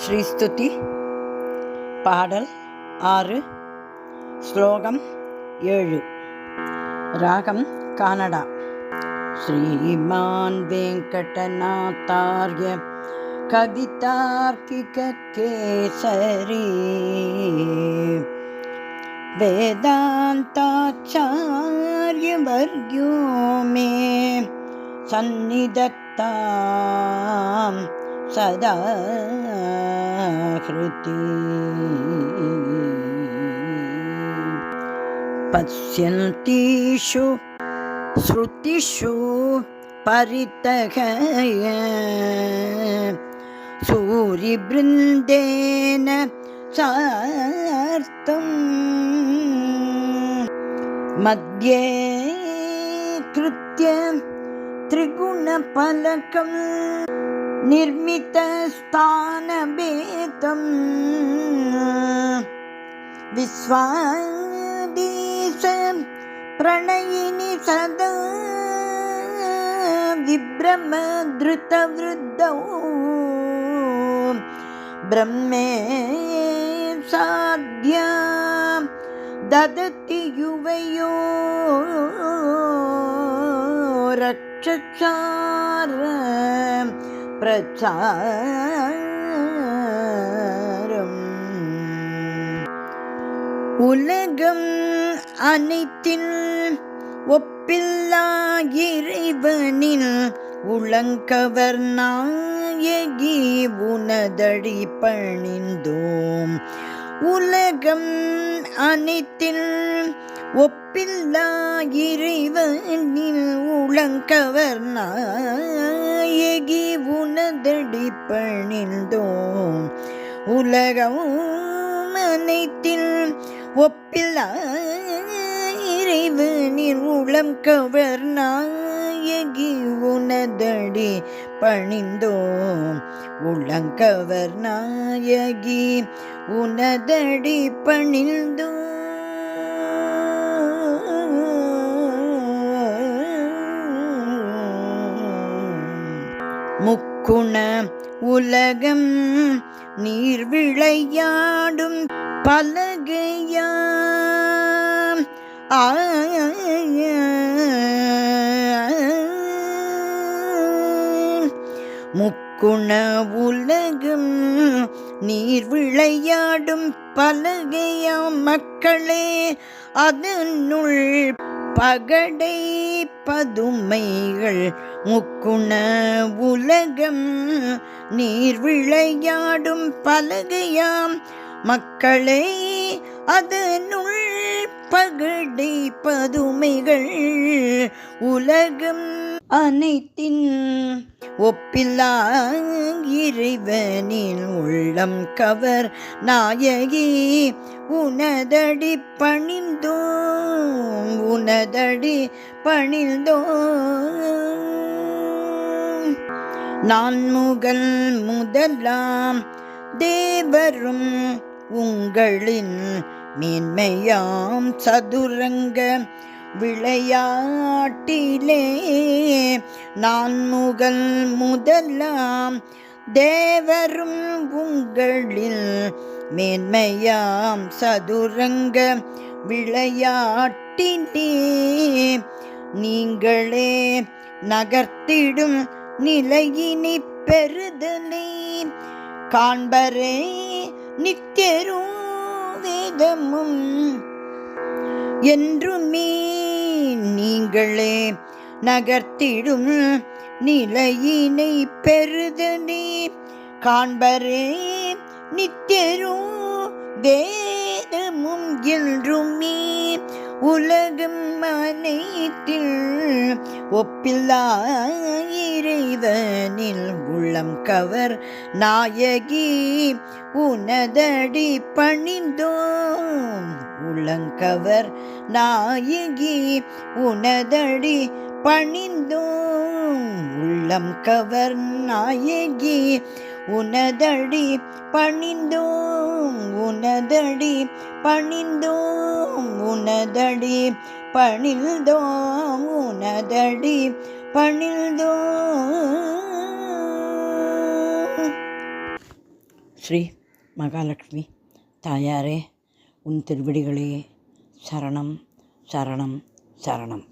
ஸ்ரீஸ்துதி பாடல் 6 ஸ்லோகம் 7 ராகம் கானடா. ஸ்ரீமான் வெங்கடநாதார்ய கவிதார்க்கிக கேசரி வேதாந்தாச்சார்ய வர்யோ மே சந்நிதத்தாம் சதா ஹ்ருதி பஸ்யந்தீஷு ஸ்ருதிஷு பரிதகய சூரிபிருந்தேன சார்த்தம் மத்யே கிருத்ய திரிகுணபலகம் நிர்மிதஸ்தானபேதம் விஸ்வாதீச பிரணயினி சதா விப்ரமத்ருதவ்ருத்தௌ பிரம்மே சாத்யா தததி யுவயோ ரக்ஷசார பிரச்சாரம். உலகம் அனைத்தில் ஒப்பில்லா இறைவனில் உளங்கவர் நாயகி உனதடி பணிந்தோம். உலகம் அனைத்தில் ஒப்பில்லா இறைவனில் உளங்கவர் நாயகி உனதடி பணிந்தோம். உலகம் அனைத்தில் ஒப்பில்லா இறைவனில் உளங்கவர் நாயகி உனதடி பணிந்தோம். உளங்கவர் நாயகி உனதடி பணிந்தோம். முக்குண உலகம் நீர் விளையாடும் பலகையாம் முக்குண உலகம் நீர் விளையாடும் பலகையாம் மக்களே அதனுள் பகடை பதுமைகள். முக்குண உலகம் நீர் விளையாடும் பலகையாம் மக்களே அதனுள் பகடை பதுமைகள். உலகம் அனைத்தின் ஒப்பில்லா இறைவனின் உள்ளம் கவர் நாயகி உனதடி பணிந்தோம். உனதடி பணிந்தோம். நான் முதலாம் தேவரும் உங்களின் மேன்மையாம் சதுரங்க விளையாட்டிலே. நான் முதலாம் தேவரும் உங்களில் மேன்மையாம் சதுரங்க விளையாட்டிலே. நீங்களே நகர்த்திடும் நிலையினி பெறுதலை காண்பரே நித்தியரும் வேதமும் என்றுமே. நீங்களே நகர்த்திடும் நிலையினை பெறுதலே காண்பரே நித்தியரும் வேதமும் என்றுமே. உலகம் அனைத்தில் ஒப்பில்லா இறைவனில் உள்ளம் கவர் நாயகி உனதடி பணிந்தோம். உளங்கவர் நாயகி உனதடி பணிந்தோம். உள்ளம் கவர் நாயகி உனதடி பணிந்தோம். உனதடி பணிந்தோம். உனதடி பணிந்தோம். உனதடி பணிந்தோம். ஸ்ரீ மகாலட்சுமி தாயாரே, உன் திருவடிகளே சரணம் சரணம் சரணம்.